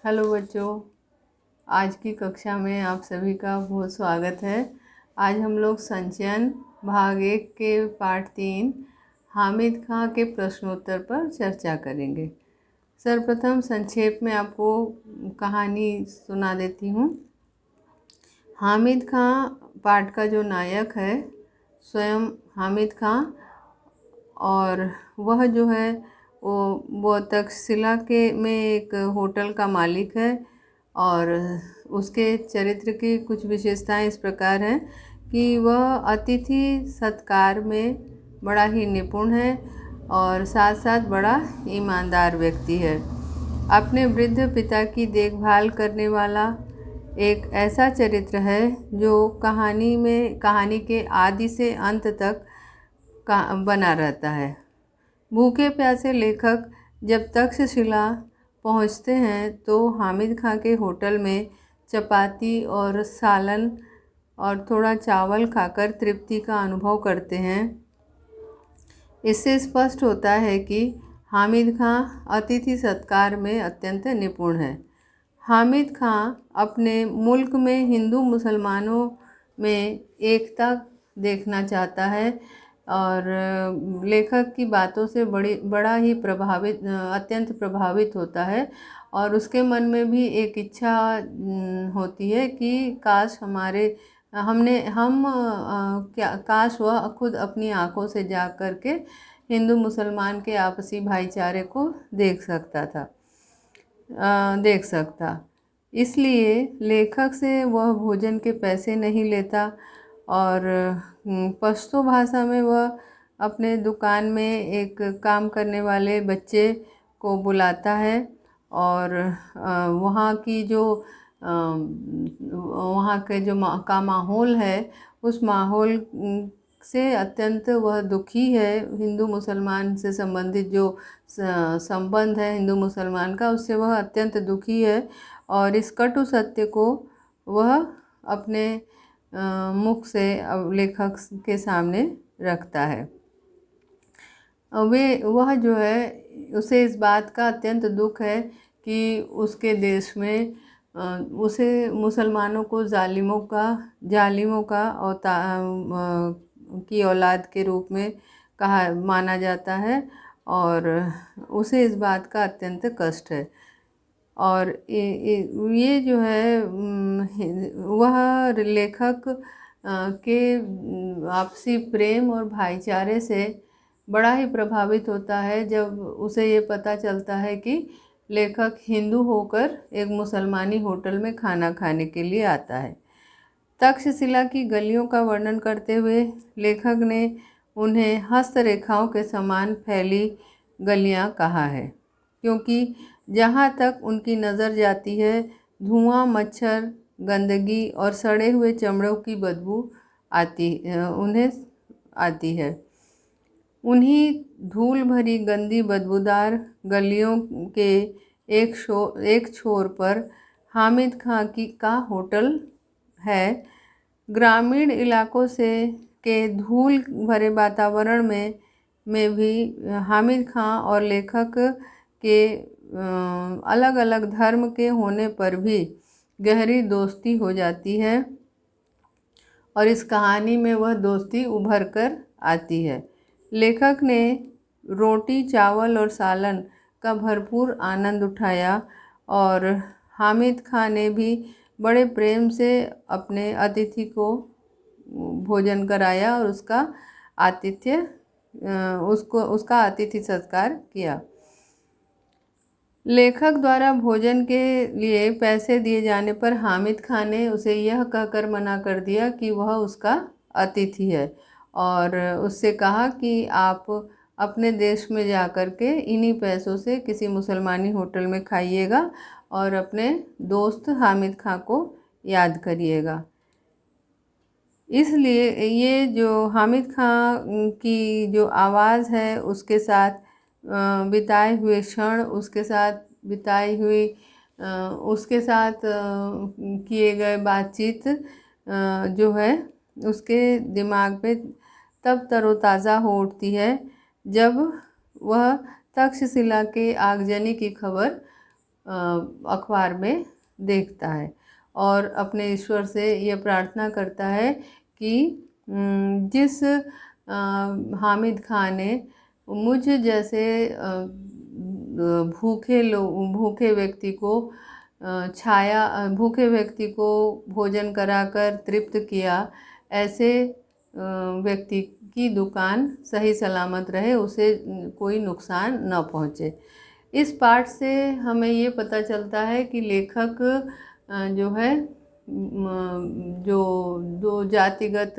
Hello बच्चों, आज की कक्षा में आप सभी का बहुत स्वागत है। आज हम लोग संचयन भाग 1 के पाठ 3 हामिद खां के प्रश्नोत्तर पर चर्चा करेंगे। सर्वप्रथम संक्षेप में आपको कहानी सुना देती हूँ। हामिद खां पाठ का जो नायक है स्वयं हामिद खां, और वह जो है वो तक्षशिला के में एक होटल का मालिक है। और उसके चरित्र की कुछ विशेषताएं इस प्रकार हैं कि वह अतिथि सत्कार में बड़ा ही निपुण है और साथ साथ बड़ा ईमानदार व्यक्ति है। अपने वृद्ध पिता की देखभाल करने वाला एक ऐसा चरित्र है जो कहानी के आदि से अंत तक बना रहता है। भूखे प्यासे लेखक जब तक्षशिला पहुंचते हैं तो हामिद खां के होटल में चपाती और सालन और थोड़ा चावल खाकर तृप्ति का अनुभव करते हैं। इससे स्पष्ट होता है कि हामिद खां अतिथि सत्कार में अत्यंत निपुण है। हामिद खां अपने मुल्क में हिंदू मुसलमानों में एकता देखना चाहता है और लेखक की बातों से बड़ा ही अत्यंत प्रभावित होता है। और उसके मन में भी एक इच्छा होती है कि काश काश वह खुद अपनी आंखों से जा कर के हिंदू मुसलमान के आपसी भाईचारे को देख सकता। इसलिए लेखक से वह भोजन के पैसे नहीं लेता और पश्तो भाषा में वह अपने दुकान में एक काम करने वाले बच्चे को बुलाता है और वहाँ के जो का माहौल है उस माहौल से अत्यंत वह दुखी है। हिंदू मुसलमान से संबंधित जो संबंध है हिंदू मुसलमान का, उससे वह अत्यंत दुखी है और इस कटु सत्य को वह अपने मुख से लेखक के सामने रखता है। वह जो है उसे इस बात का अत्यंत दुख है कि उसके देश में उसे मुसलमानों को जालिमों का की औलाद के रूप में माना जाता है और उसे इस बात का अत्यंत कष्ट है। और ये जो है वह लेखक के आपसी प्रेम और भाईचारे से बड़ा ही प्रभावित होता है जब उसे ये पता चलता है कि लेखक हिंदू होकर एक मुसलमानी होटल में खाना खाने के लिए आता है। तक्षशिला की गलियों का वर्णन करते हुए लेखक ने उन्हें हस्तरेखाओं के समान फैली गलियां कहा है, क्योंकि जहाँ तक उनकी नज़र जाती है धुआं, मच्छर, गंदगी और सड़े हुए चमड़ों की बदबू उन्हें आती है। उन्हीं धूल भरी गंदी बदबूदार गलियों के एक छोर पर हामिद खां का होटल है। ग्रामीण इलाकों के धूल भरे वातावरण में भी हामिद खां और लेखक के अलग अलग धर्म के होने पर भी गहरी दोस्ती हो जाती है और इस कहानी में वह दोस्ती उभर कर आती है। लेखक ने रोटी, चावल और सालन का भरपूर आनंद उठाया और हामिद खां ने भी बड़े प्रेम से अपने अतिथि को भोजन कराया और उसका अतिथि सत्कार किया। लेखक द्वारा भोजन के लिए पैसे दिए जाने पर हामिद खां ने उसे यह कहकर मना कर दिया कि वह उसका अतिथि है और उससे कहा कि आप अपने देश में जाकर के इन्हीं पैसों से किसी मुसलमानी होटल में खाइएगा और अपने दोस्त हामिद खां को याद करिएगा। इसलिए ये जो हामिद खां की जो आवाज़ है उसके साथ बिताए हुए क्षण, उसके साथ किए गए बातचीत जो है उसके दिमाग पे तब तरोताज़ा हो उठती है जब वह तक्षशिला के आगजनी की खबर अखबार में देखता है और अपने ईश्वर से यह प्रार्थना करता है कि जिस हामिद खां ने मुझ जैसे भूखे व्यक्ति को भूखे व्यक्ति को भोजन कराकर तृप्त किया, ऐसे व्यक्ति की दुकान सही सलामत रहे, उसे कोई नुकसान न पहुँचे। इस पाठ से हमें ये पता चलता है कि लेखक जो है जो दो जातिगत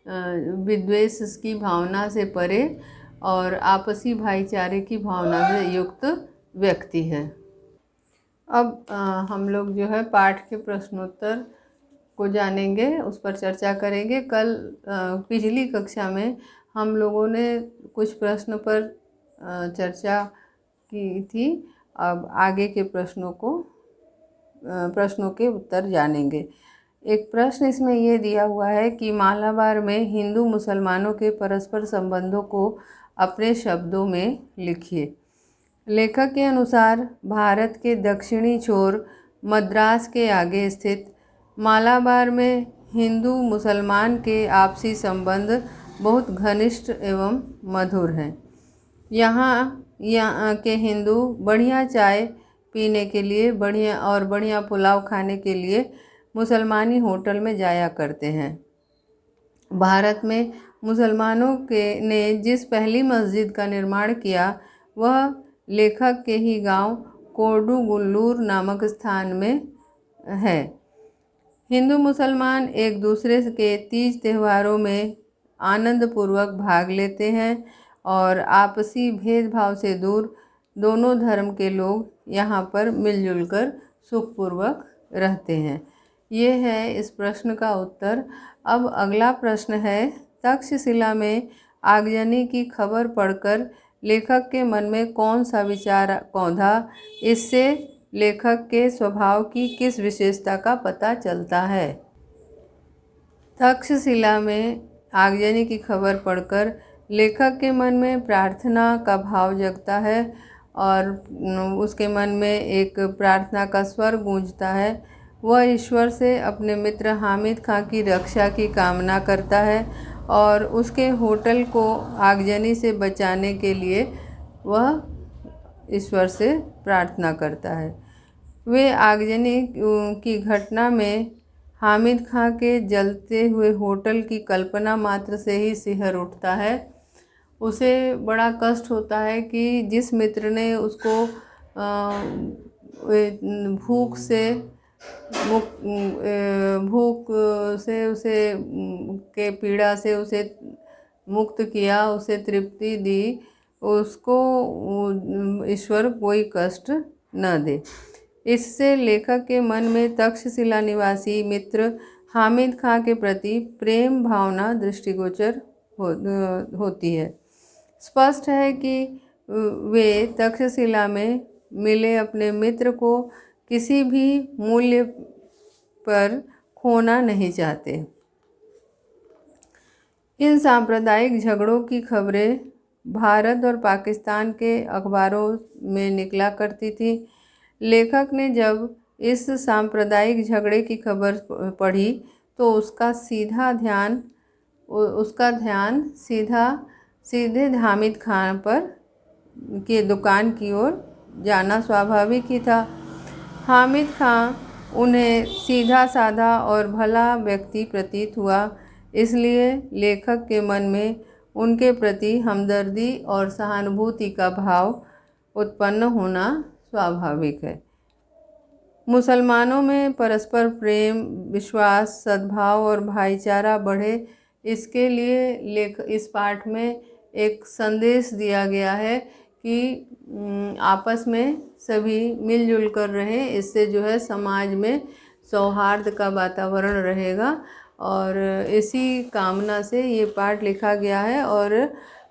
विद्वेष की भावना से परे और आपसी भाईचारे की भावना से युक्त व्यक्ति है। अब हम लोग जो है पाठ के प्रश्नोत्तर को जानेंगे, उस पर चर्चा करेंगे। कल पिछली कक्षा में हम लोगों ने कुछ प्रश्न पर चर्चा की थी। अब आगे के प्रश्नों के उत्तर जानेंगे। एक प्रश्न इसमें ये दिया हुआ है कि मालाबार में हिंदू मुसलमानों के परस्पर संबंधों को अपने शब्दों में लिखिए। लेखक के अनुसार भारत के दक्षिणी छोर मद्रास के आगे स्थित मालाबार में हिंदू मुसलमान के आपसी संबंध बहुत घनिष्ठ एवं मधुर हैं। यहाँ के हिंदू बढ़िया चाय पीने के लिए बढ़िया पुलाव खाने के लिए मुसलमानी होटल में जाया करते हैं। भारत में मुसलमानों ने जिस पहली मस्जिद का निर्माण किया वह लेखक के ही गांव कोडुगुल्लूर नामक स्थान में है। हिंदू मुसलमान एक दूसरे के तीज त्योहारों में आनंदपूर्वक भाग लेते हैं और आपसी भेदभाव से दूर दोनों धर्म के लोग यहाँ पर मिलजुल कर सुखपूर्वक रहते हैं। ये है इस प्रश्न का उत्तर। अब अगला प्रश्न है, तक्षशिला में आगजनी की खबर पढ़कर लेखक के मन में कौन सा विचार कौंधा? इससे लेखक के स्वभाव की किस विशेषता का पता चलता है? तक्षशिला में आगजनी की खबर पढ़कर लेखक के मन में प्रार्थना का भाव जगता है और उसके मन में एक प्रार्थना का स्वर गूंजता है। वह ईश्वर से अपने मित्र हामिद खां की रक्षा की कामना करता है और उसके होटल को आगजनी से बचाने के लिए वह ईश्वर से प्रार्थना करता है। वे आगजनी की घटना में हामिद खां के जलते हुए होटल की कल्पना मात्र से ही सिहर उठता है। उसे बड़ा कष्ट होता है कि जिस मित्र ने उसको भूख से उसे के पीड़ा से उसे मुक्त किया, उसे तृप्ति दी, उसको ईश्वर कोई कष्ट न दे। इससे लेखक के मन में तक्षशिला निवासी मित्र हामिद खां के प्रति प्रेम भावना दृष्टिगोचर होती है। स्पष्ट है कि वे तक्षशिला में मिले अपने मित्र को किसी भी मूल्य पर खोना नहीं चाहते। इन सांप्रदायिक झगड़ों की खबरें भारत और पाकिस्तान के अखबारों में निकला करती थी। लेखक ने जब इस सांप्रदायिक झगड़े की खबर पढ़ी तो उसका ध्यान सीधे हामिद खां पर के दुकान की ओर जाना स्वाभाविक ही था। हामिद खां उन्हें सीधा साधा और भला व्यक्ति प्रतीत हुआ, इसलिए लेखक के मन में उनके प्रति हमदर्दी और सहानुभूति का भाव उत्पन्न होना स्वाभाविक है। मुसलमानों में परस्पर प्रेम, विश्वास, सद्भाव और भाईचारा बढ़े, इसके लिए इस पाठ में एक संदेश दिया गया है कि आपस में सभी मिलजुल कर रहें। इससे जो है समाज में सौहार्द का वातावरण रहेगा और इसी कामना से ये पाठ लिखा गया है और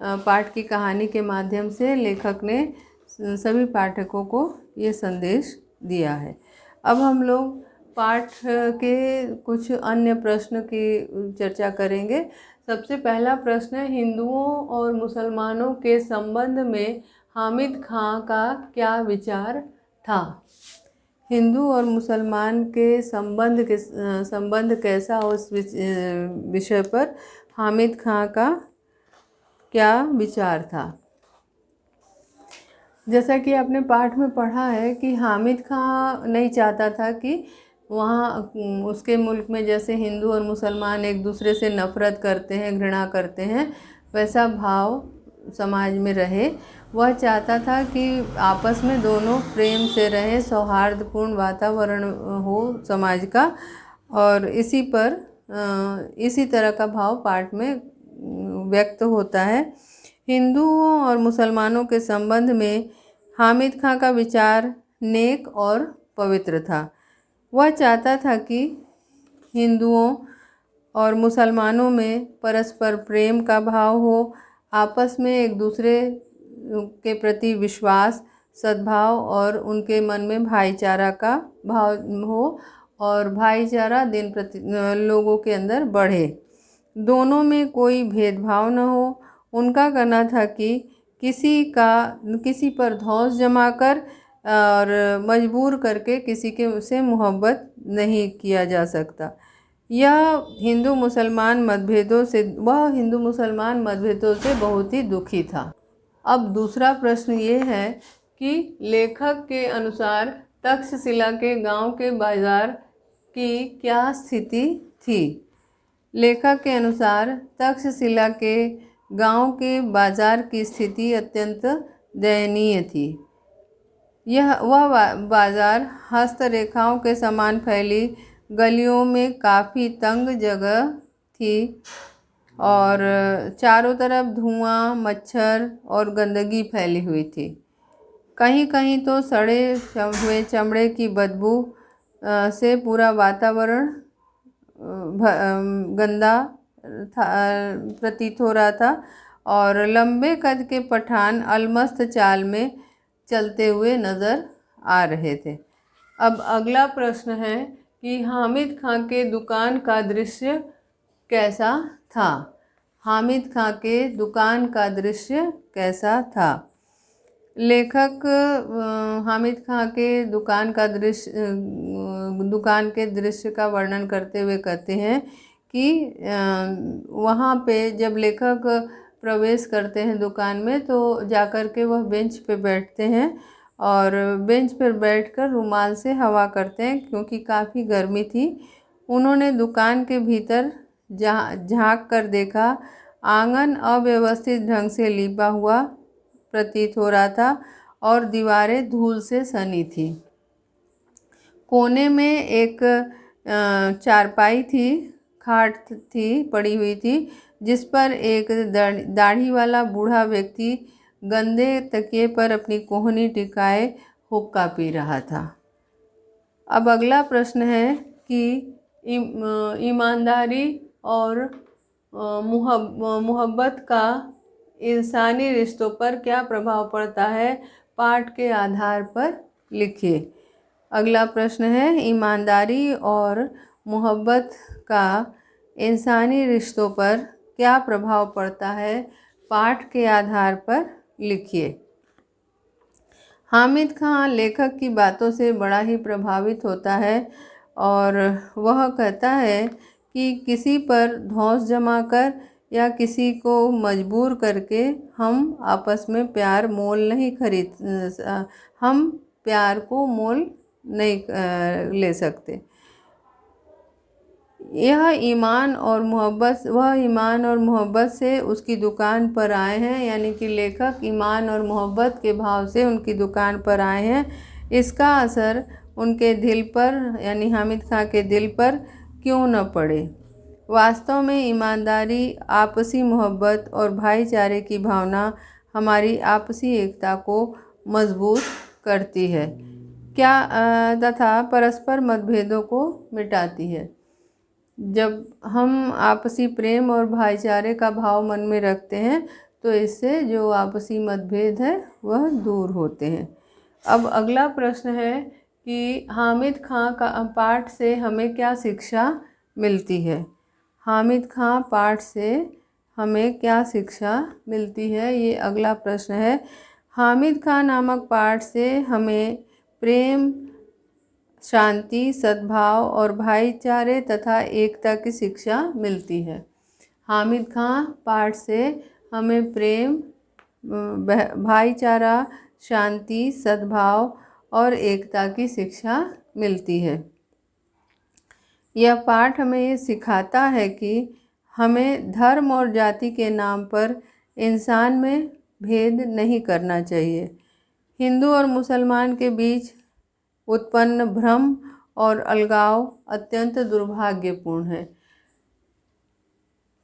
पाठ की कहानी के माध्यम से लेखक ने सभी पाठकों को ये संदेश दिया है। अब हम लोग पाठ के कुछ अन्य प्रश्न की चर्चा करेंगे। सबसे पहला प्रश्न है, हिंदुओं और मुसलमानों के संबंध में हामिद खां का क्या विचार था? हिंदू और मुसलमान के संबंध कैसा हो, उस विषय पर हामिद खां का क्या विचार था। जैसा कि आपने पाठ में पढ़ा है कि हामिद खां नहीं चाहता था कि वहाँ उसके मुल्क में जैसे हिंदू और मुसलमान एक दूसरे से नफ़रत करते हैं, घृणा करते हैं, वैसा भाव समाज में रहे। वह चाहता था कि आपस में दोनों प्रेम से रहें, सौहार्दपूर्ण वातावरण हो समाज का, और इसी तरह का भाव पाठ में व्यक्त होता है। हिंदुओं और मुसलमानों के संबंध में हामिद खां का विचार नेक और पवित्र था। वह चाहता था कि हिंदुओं और मुसलमानों में परस्पर प्रेम का भाव हो, आपस में एक दूसरे के प्रति विश्वास, सद्भाव और उनके मन में भाईचारा का भाव हो, और भाईचारा दिन प्रति लोगों के अंदर बढ़े। दोनों में कोई भेदभाव न हो। उनका कहना था कि किसी पर धौंस जमाकर और मजबूर करके किसी के से मोहब्बत नहीं किया जा सकता। वह हिंदू मुसलमान मतभेदों से बहुत ही दुखी था। अब दूसरा प्रश्न ये है कि लेखक के अनुसार तक्षशिला के गांव के बाजार की क्या स्थिति थी। लेखक के अनुसार तक्षशिला के गांव के बाजार की स्थिति अत्यंत दयनीय थी। वह बाजार हस्तरेखाओं के समान फैली गलियों में काफ़ी तंग जगह थी और चारों तरफ धुआं, मच्छर और गंदगी फैली हुई थी। कहीं कहीं तो सड़े हुए चमड़े की बदबू से पूरा वातावरण गंदा प्रतीत हो रहा था, और लंबे कद के पठान अलमस्त चाल में चलते हुए नज़र आ रहे थे। अब अगला प्रश्न है कि हामिद खां के दुकान का दृश्य कैसा था। हामिद खां के दुकान का दृश्य कैसा था। लेखक हामिद खां के दुकान के दृश्य का वर्णन करते हुए कहते हैं कि वहाँ पे जब लेखक प्रवेश करते हैं दुकान में, तो जाकर के वह बेंच पे बैठते हैं और बेंच पर बैठकर रुमाल से हवा करते हैं, क्योंकि काफ़ी गर्मी थी। उन्होंने दुकान के भीतर झांक कर देखा। आंगन अव्यवस्थित ढंग से लिपा हुआ प्रतीत हो रहा था और दीवारें धूल से सनी थी। कोने में एक चारपाई थी, खाट थी पड़ी हुई थी, जिस पर एक दाढ़ी वाला बूढ़ा व्यक्ति गंदे तकिए पर अपनी कोहनी टिकाए हुक्का पी रहा था। अब अगला प्रश्न है कि ईमानदारी और मोहब्बत का इंसानी रिश्तों पर क्या प्रभाव पड़ता है, पाठ के आधार पर लिखिए। अगला प्रश्न है, ईमानदारी और मोहब्बत का इंसानी रिश्तों पर क्या प्रभाव पड़ता है, पाठ के आधार पर लिखिए। हामिद खां लेखक की बातों से बड़ा ही प्रभावित होता है और वह कहता है कि किसी पर धौंस जमाकर या किसी को मजबूर करके हम आपस में हम प्यार को मोल नहीं ले सकते। वह ईमान और मोहब्बत से उसकी दुकान पर आए हैं, यानी कि लेखक ईमान और मोहब्बत के भाव से उनकी दुकान पर आए हैं। इसका असर उनके दिल पर, यानी हामिद खां के दिल पर क्यों न पड़े। वास्तव में ईमानदारी, आपसी मोहब्बत और भाईचारे की भावना हमारी आपसी एकता को मजबूत करती है तथा परस्पर मतभेदों को मिटाती है। जब हम आपसी प्रेम और भाईचारे का भाव मन में रखते हैं तो इससे जो आपसी मतभेद है वह दूर होते हैं। अब अगला प्रश्न है कि हामिद खां का पाठ से हमें क्या शिक्षा मिलती है। हामिद खां पाठ से हमें क्या शिक्षा मिलती है, ये अगला प्रश्न है। हामिद खां नामक पाठ से हमें प्रेम, शांति, सद्भाव और भाईचारे तथा एकता की शिक्षा मिलती है। हामिद खां पाठ से हमें प्रेम, भाईचारा, शांति, सद्भाव और एकता की शिक्षा मिलती है। यह पाठ हमें ये सिखाता है कि हमें धर्म और जाति के नाम पर इंसान में भेद नहीं करना चाहिए। हिंदू और मुसलमान के बीच उत्पन्न भ्रम और अलगाव अत्यंत दुर्भाग्यपूर्ण है।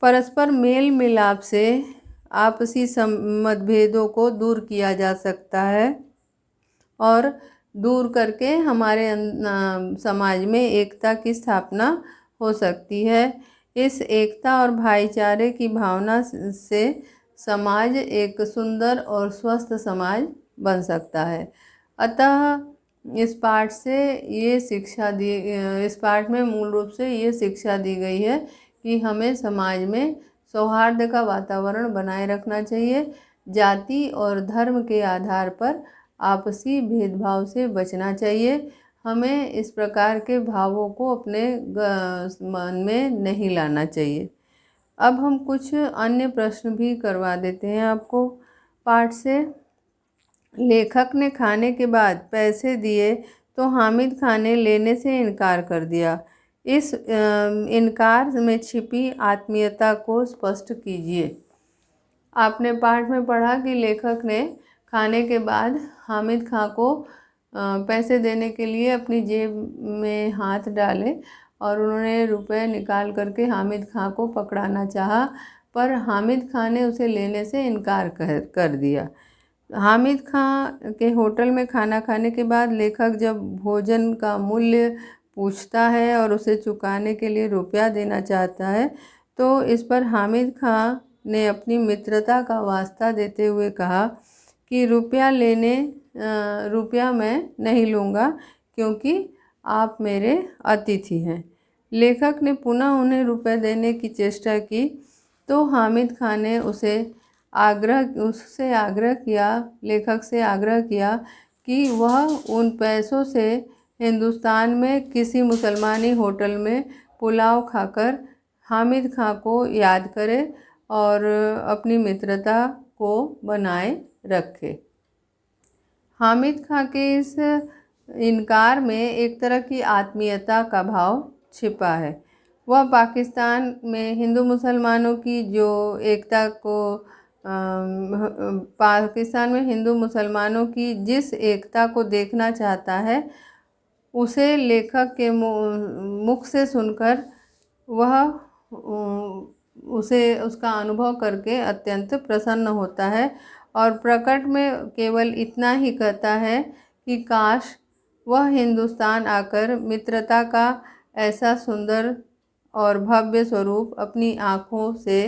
परस्पर मेल मिलाप से आपसी मतभेदों को दूर किया जा सकता है और दूर करके हमारे समाज में एकता की स्थापना हो सकती है। इस एकता और भाईचारे की भावना से समाज एक सुंदर और स्वस्थ समाज बन सकता है। अतः इस पाठ में मूल रूप से ये शिक्षा दी गई है कि हमें समाज में सौहार्द का वातावरण बनाए रखना चाहिए। जाति और धर्म के आधार पर आपसी भेदभाव से बचना चाहिए। हमें इस प्रकार के भावों को अपने मन में नहीं लाना चाहिए। अब हम कुछ अन्य प्रश्न भी करवा देते हैं आपको पाठ से। लेखक ने खाने के बाद पैसे दिए तो हामिद खां ने लेने से इनकार कर दिया। इस इनकार में छिपी आत्मीयता को स्पष्ट कीजिए। आपने पाठ में पढ़ा कि लेखक ने खाने के बाद हामिद खां को पैसे देने के लिए अपनी जेब में हाथ डाले और उन्होंने रुपए निकाल करके हामिद खां को पकड़ाना चाहा, पर हामिद खां ने उसे लेने से इनकार कर दिया। हामिद खां के होटल में खाना खाने के बाद लेखक जब भोजन का मूल्य पूछता है और उसे चुकाने के लिए रुपया देना चाहता है, तो इस पर हामिद खां ने अपनी मित्रता का वास्ता देते हुए कहा कि रुपया मैं नहीं लूँगा क्योंकि आप मेरे अतिथि हैं। लेखक ने पुनः उन्हें रुपए देने की चेष्टा की तो हामिद खां ने लेखक से आग्रह किया कि वह उन पैसों से हिंदुस्तान में किसी मुसलमानी होटल में पुलाव खाकर हामिद खां को याद करे और अपनी मित्रता को बनाए रखे। हामिद खां के इस इनकार में एक तरह की आत्मीयता का भाव छिपा है। वह पाकिस्तान में हिंदू मुसलमानों की जो एकता को पाकिस्तान में हिंदू मुसलमानों की जिस एकता को देखना चाहता है, उसे लेखक के मुख से सुनकर वह उसका अनुभव करके अत्यंत प्रसन्न होता है और प्रकट में केवल इतना ही कहता है कि काश वह हिंदुस्तान आकर मित्रता का ऐसा सुंदर और भव्य स्वरूप अपनी आँखों से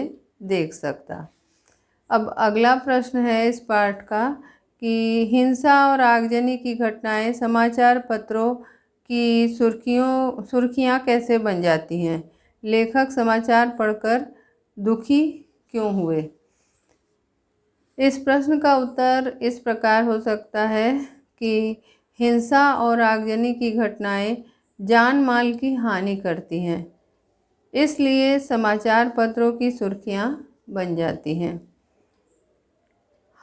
देख सकता। अब अगला प्रश्न है इस पाठ का कि हिंसा और आगजनी की घटनाएं समाचार पत्रों की सुर्खियां कैसे बन जाती हैं? लेखक समाचार पढ़कर दुखी क्यों हुए? इस प्रश्न का उत्तर इस प्रकार हो सकता है कि हिंसा और आगजनी की घटनाएं जान माल की हानि करती हैं, इसलिए समाचार पत्रों की सुर्खियां बन जाती हैं।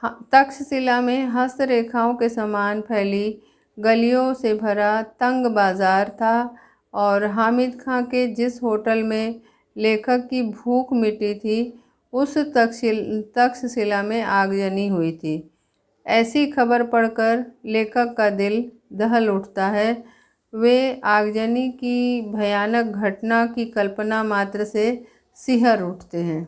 तक्षशिला में हस्तरेखाओं के समान फैली गलियों से भरा तंग बाजार था और हामिद खां के जिस होटल में लेखक की भूख मिटी थी, उस तक्षशिला में आगजनी हुई थी। ऐसी खबर पढ़कर लेखक का दिल दहल उठता है। वे आगजनी की भयानक घटना की कल्पना मात्र से सिहर उठते हैं।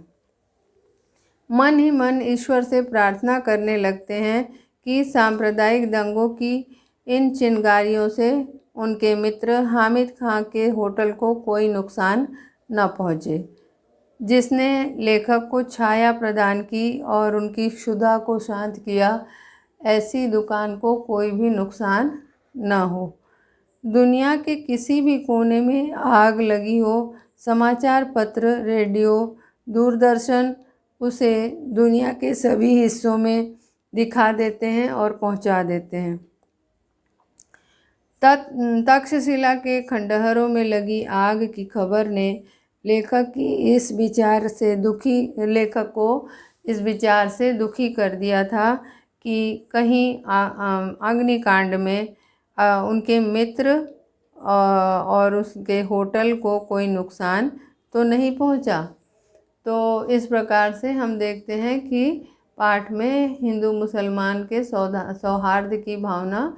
मन ही मन ईश्वर से प्रार्थना करने लगते हैं कि सांप्रदायिक दंगों की इन चिंगारियों से उनके मित्र हामिद खां के होटल को कोई नुकसान न पहुंचे। जिसने लेखक को छाया प्रदान की और उनकी क्षुधा को शांत किया, ऐसी दुकान को कोई भी नुकसान न हो। दुनिया के किसी भी कोने में आग लगी हो, समाचार पत्र, रेडियो, दूरदर्शन उसे दुनिया के सभी हिस्सों में दिखा देते हैं और पहुंचा देते हैं। तक्षशिला के खंडहरों में लगी आग की खबर ने लेखक को इस विचार से दुखी कर दिया था कि कहीं अग्निकांड में उनके मित्र और उसके होटल को कोई नुकसान तो नहीं पहुंचा। तो इस प्रकार से हम देखते हैं कि पाठ में हिंदू मुसलमान के सौहार्द की भावना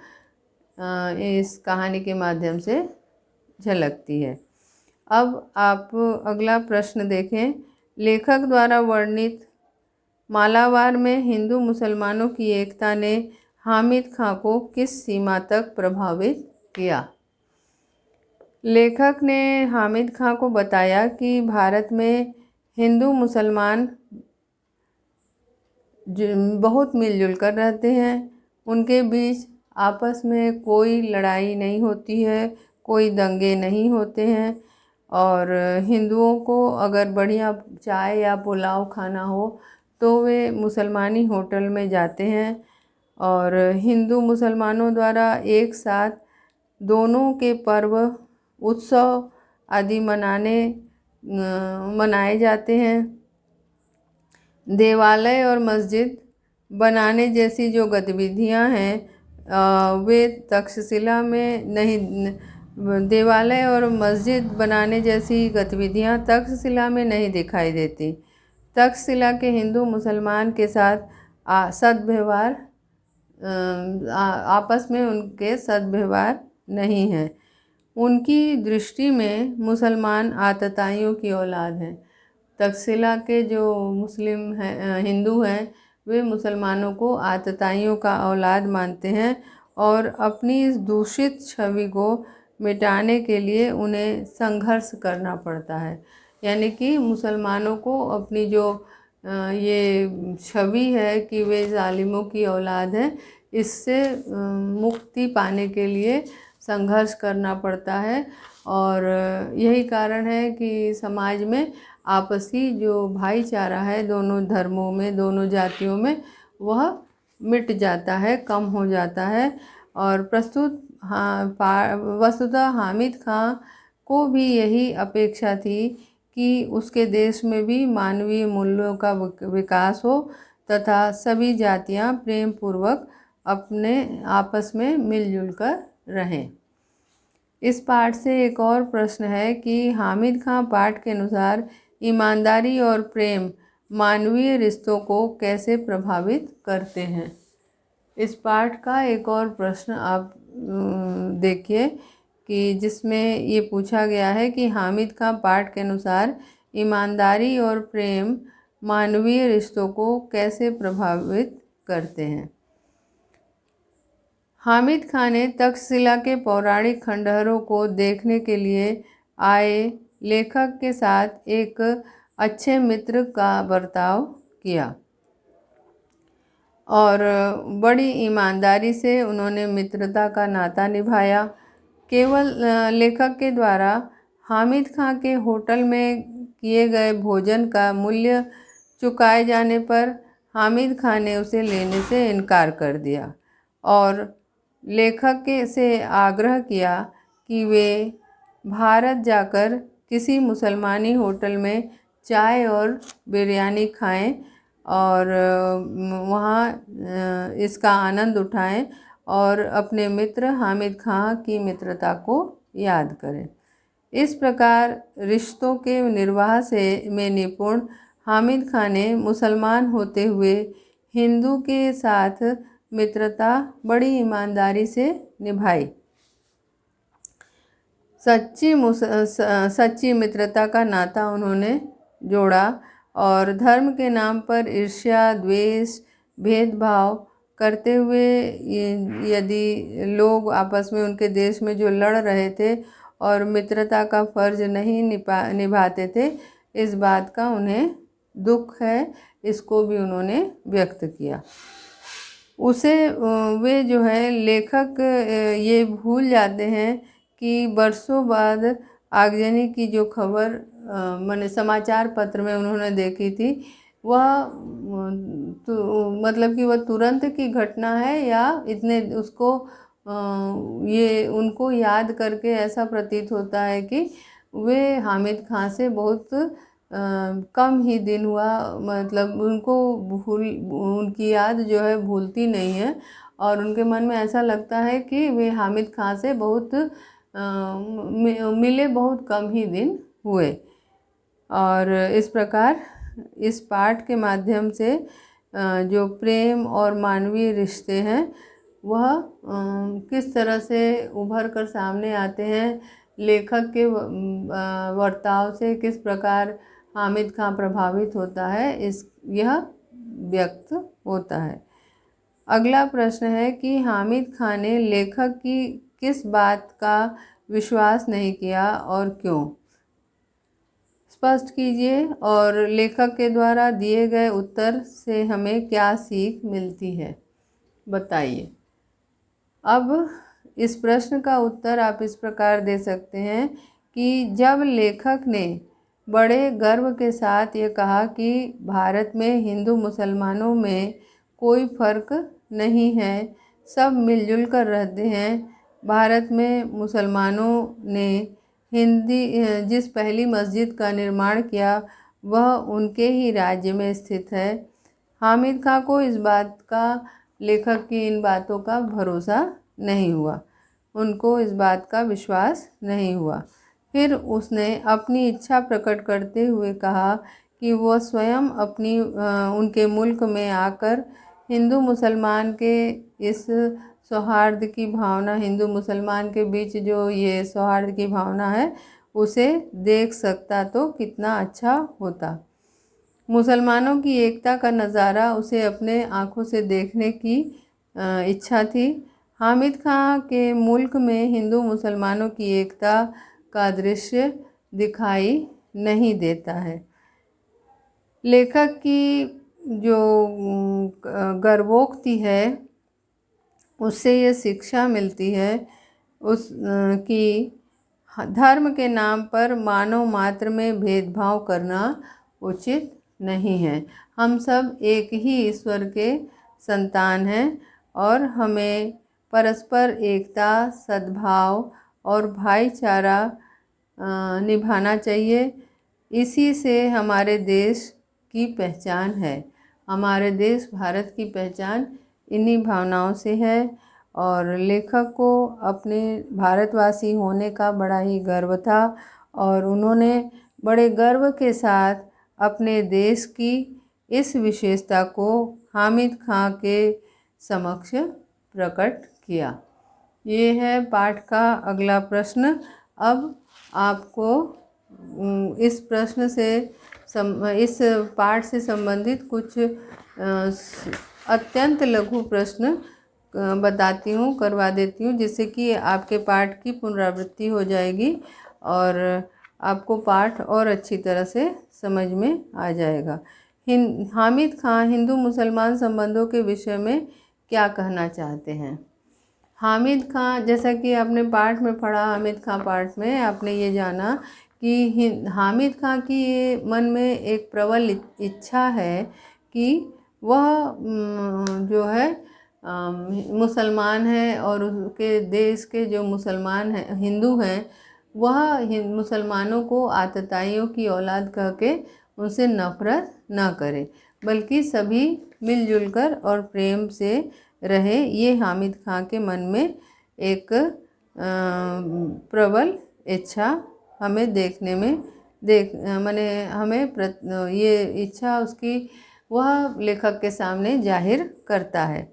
इस कहानी के माध्यम से झलकती है। अब आप अगला प्रश्न देखें। लेखक द्वारा वर्णित मालाबार में हिंदू मुसलमानों की एकता ने हामिद खां को किस सीमा तक प्रभावित किया? लेखक ने हामिद खां को बताया कि भारत में हिंदू मुसलमान बहुत मिलजुल कर रहते हैं। उनके बीच आपस में कोई लड़ाई नहीं होती है, कोई दंगे नहीं होते हैं। और हिंदुओं को अगर बढ़िया चाय या पुलाव खाना हो तो वे मुसलमानी होटल में जाते हैं और हिंदू मुसलमानों द्वारा एक साथ दोनों के पर्व उत्सव आदि मनाए जाते हैं। देवालय और मस्जिद बनाने जैसी जो गतिविधियां हैं वे तक्षशिला में नहीं, देवालय और मस्जिद बनाने जैसी गतिविधियां तक्षशिला में नहीं दिखाई देती। तक्षशिला के हिंदू मुसलमान के साथ सद्व्यवहार आपस में उनके सद्व्यवहार नहीं है। उनकी दृष्टि में मुसलमान आतताइयों की औलाद हैं। तक्षशिला के जो मुस्लिम हैं, हिंदू हैं, वे मुसलमानों को आतताइयों का औलाद मानते हैं और अपनी इस दूषित छवि को मिटाने के लिए उन्हें संघर्ष करना पड़ता है। यानी कि मुसलमानों को अपनी जो ये छवि है कि वे जालिमों की औलाद हैं, इससे मुक्ति पाने के लिए संघर्ष करना पड़ता है। और यही कारण है कि समाज में आपसी जो भाईचारा है दोनों धर्मों में, दोनों जातियों में, वह मिट जाता है, कम हो जाता है। और वस्तुतः हामिद खां को भी यही अपेक्षा थी कि उसके देश में भी मानवीय मूल्यों का विकास हो तथा सभी जातियां प्रेम पूर्वक अपने आपस में मिलजुल कर रहें। इस पाठ से एक और प्रश्न है कि हामिद खां पाठ के अनुसार ईमानदारी और प्रेम मानवीय रिश्तों को कैसे प्रभावित करते हैं। इस पाठ का एक और प्रश्न आप देखिए कि जिसमें ये पूछा गया है कि हामिद खां पाठ के अनुसार ईमानदारी और प्रेम मानवीय रिश्तों को कैसे प्रभावित करते हैं। हामिद खां ने तक्षशिला के पौराणिक खंडहरों को देखने के लिए आए लेखक के साथ एक अच्छे मित्र का बर्ताव किया और बड़ी ईमानदारी से उन्होंने मित्रता का नाता निभाया। केवल लेखक के द्वारा हामिद खां के होटल में किए गए भोजन का मूल्य चुकाए जाने पर हामिद खां ने उसे लेने से इनकार कर दिया और लेखक से आग्रह किया कि वे भारत जाकर किसी मुसलमानी होटल में चाय और बिरयानी खाएं और वहाँ इसका आनंद उठाएं और अपने मित्र हामिद खां की मित्रता को याद करें। इस प्रकार रिश्तों के निर्वाह में निपुण हामिद खां ने मुसलमान होते हुए हिंदू के साथ मित्रता बड़ी ईमानदारी से निभाई। सच्ची मित्रता का नाता उन्होंने जोड़ा और धर्म के नाम पर ईर्ष्या, द्वेष, भेदभाव करते हुए यदि लोग आपस में उनके देश में जो लड़ रहे थे और मित्रता का फर्ज नहीं निभाते थे, इस बात का उन्हें दुख है, इसको भी उन्होंने व्यक्त किया। वे जो है लेखक ये भूल जाते हैं कि वर्षों बाद आगजनी की जो खबर मैंने समाचार पत्र में उन्होंने देखी थी, वह मतलब कि वह तुरंत की घटना है या उसको ये उनको याद करके ऐसा प्रतीत होता है कि वे हामिद खां से बहुत कम ही दिन हुआ, मतलब उनको उनकी याद जो है भूलती नहीं है, और उनके मन में ऐसा लगता है कि वे हामिद खां से बहुत मिले बहुत कम ही दिन हुए। और इस प्रकार इस पाठ के माध्यम से जो प्रेम और मानवीय रिश्ते हैं वह किस तरह से उभर कर सामने आते हैं, लेखक के वर्ताव से किस प्रकार हामिद खां प्रभावित होता है, यह व्यक्त होता है। अगला प्रश्न है कि हामिद खां ने लेखक की किस बात का विश्वास नहीं किया और क्यों? स्पष्ट कीजिए और लेखक के द्वारा दिए गए उत्तर से हमें क्या सीख मिलती है, बताइए। अब इस प्रश्न का उत्तर आप इस प्रकार दे सकते हैं कि जब लेखक ने बड़े गर्व के साथ ये कहा कि भारत में हिंदू मुसलमानों में कोई फर्क नहीं है, सब मिलजुल कर रहते हैं। भारत में मुसलमानों ने जिस पहली मस्जिद का निर्माण किया वह उनके ही राज्य में स्थित है। हामिद खां को इस बात का, लेखक की इन बातों का भरोसा नहीं हुआ, उनको इस बात का विश्वास नहीं हुआ। फिर उसने अपनी इच्छा प्रकट करते हुए कहा कि वह स्वयं उनके मुल्क में आकर हिंदू मुसलमान के इस सौहार्द की भावना, हिंदू मुसलमान के बीच जो ये सौहार्द की भावना है उसे देख सकता तो कितना अच्छा होता। मुसलमानों की एकता का नज़ारा उसे अपने आँखों से देखने की इच्छा थी। हामिद खां के मुल्क में हिंदू मुसलमानों की एकता का दृश्य दिखाई नहीं देता है। लेखक की जो गर्वोक्ति है उससे ये शिक्षा मिलती है कि धर्म के नाम पर मानव मात्र में भेदभाव करना उचित नहीं है। हम सब एक ही ईश्वर के संतान हैं और हमें परस्पर एकता, सद्भाव और भाईचारा निभाना चाहिए। इसी से हमारे देश की पहचान है। हमारे देश भारत की पहचान इन्हीं भावनाओं से है और लेखक को अपने भारतवासी होने का बड़ा ही गर्व था और उन्होंने बड़े गर्व के साथ अपने देश की इस विशेषता को हामिद खां के समक्ष प्रकट किया। ये है पाठ का अगला प्रश्न। अब आपको इस प्रश्न से इस पाठ से संबंधित कुछ अत्यंत लघु प्रश्न बताती हूँ, करवा देती हूँ, जिससे कि आपके पाठ की पुनरावृत्ति हो जाएगी और आपको पाठ और अच्छी तरह से समझ में आ जाएगा। हामिद खां हिंदू मुसलमान संबंधों के विषय में क्या कहना चाहते हैं? हामिद खां, जैसा कि आपने पाठ में पढ़ा, हामिद खां पाठ में आपने ये जाना कि हामिद खां की ये मन में एक प्रबल इच्छा है कि वह जो है मुसलमान है और उसके देश के जो मुसलमान हैं, हिंदू हैं, वह मुसलमानों को आतताइयों की औलाद कह के उनसे नफरत न करे, बल्कि सभी मिलजुल कर और प्रेम से रहे। ये हामिद खां के मन में एक प्रबल इच्छा हमें देखने में ये इच्छा उसकी वह लेखक के सामने जाहिर करता है।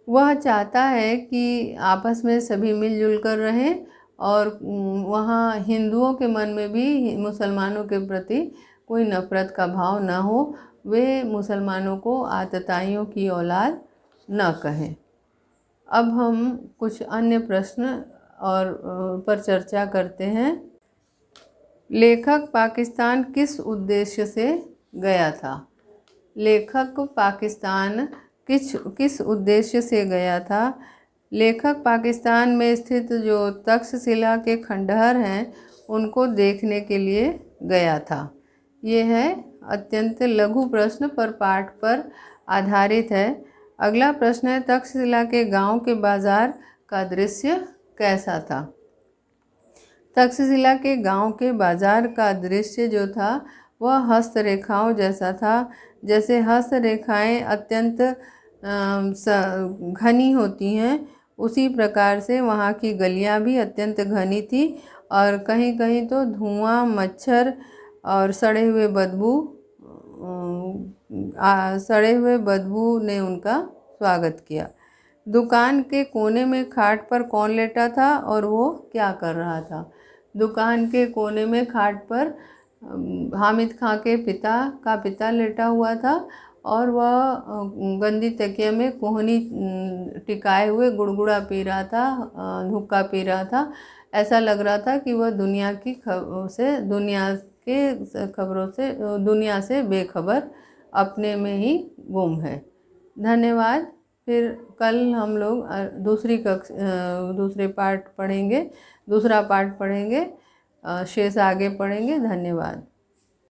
वह चाहता है कि आपस में सभी मिलजुल कर रहें और वहाँ हिंदुओं के मन में भी मुसलमानों के प्रति कोई नफरत का भाव न हो, वे मुसलमानों को आतताइयों की औलाद न कहें। अब हम कुछ अन्य प्रश्न और पर चर्चा करते हैं। लेखक पाकिस्तान किस उद्देश्य से गया था? लेखक पाकिस्तान किस उद्देश्य से गया था? लेखक पाकिस्तान में स्थित जो तक्षशिला के खंडहर हैं उनको देखने के लिए गया था। ये है अत्यंत लघु प्रश्न पर पाठ पर आधारित है। अगला प्रश्न है, तक्षशिला के गांव के बाजार का दृश्य कैसा था। तक्षशिला के गांव के बाजार का दृश्य जो था वह हस्तरेखाओं जैसा था। जैसे हस्तरेखाएं अत्यंत घनी होती हैं, उसी प्रकार से वहाँ की गलियाँ भी अत्यंत घनी थी और कहीं कहीं तो धुआं, मच्छर और सड़े हुए बदबू ने उनका स्वागत किया। दुकान के कोने में खाट पर कौन लेटा था और वो क्या कर रहा था। दुकान के कोने में खाट पर हामिद खां के पिता लेटा हुआ था और वह गंदी तकिया में कोहनी टिकाए हुए गुड़गुड़ा पी रहा था, हुक्का पी रहा था। ऐसा लग रहा था कि वह दुनिया से बेखबर, अपने में ही गुम है। धन्यवाद। फिर कल हम लोग दूसरा पार्ट पढ़ेंगे, शेष आगे पढ़ेंगे। धन्यवाद।